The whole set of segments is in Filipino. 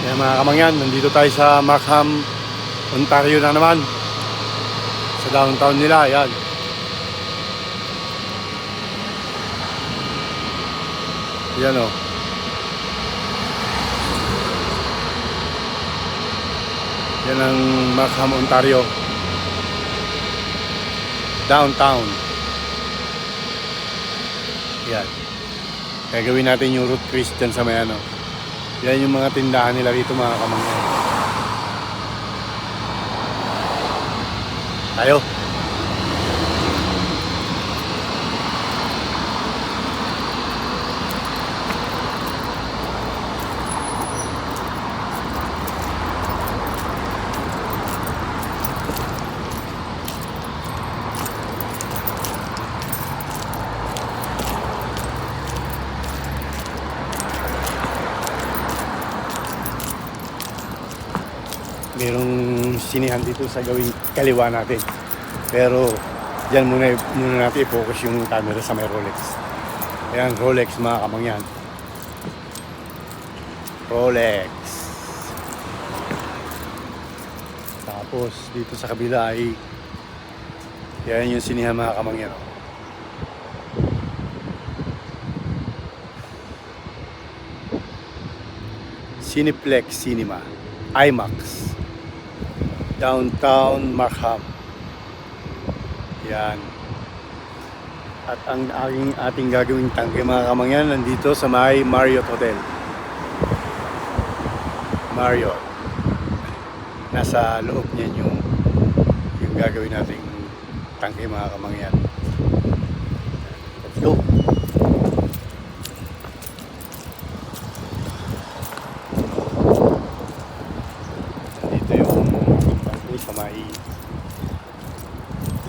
Kaya mga kamangyan, nandito tayo sa Markham, Ontario na naman. Sa downtown nila, yan. Yan o. Yan ang Markham, Ontario. Downtown. Yan. Kaya gawin natin yung root twist dyan sa may ano. Yan yung mga tindahan nila dito mga kamangyan. Tayo. Merong sinihan dito sa gawing kaliwa natin. Pero dyan muna natin i-focus yung camera sa may Rolex. Ayan, Rolex mga kamangyan. Rolex. Tapos dito sa kabila ay yan yung sinihan mga kamangyan. Cineplex Cinema IMAX Downtown Markham. Yan. At ang ating gagawing tangke mga kamangyan nandito sa may Marriott Hotel. Marriott. Nasa loob niyan yung gagawin nating tangke mga kamangyan. Let's go. Sa may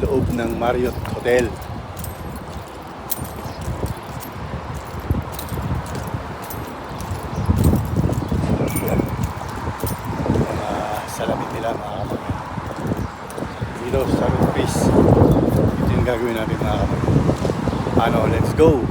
loob ng Marriott Hotel. Salamin nila mga kamangyan. Dito sa Root Twist. Ito yung gagawin natin mga kamangyan. Ano, let's go!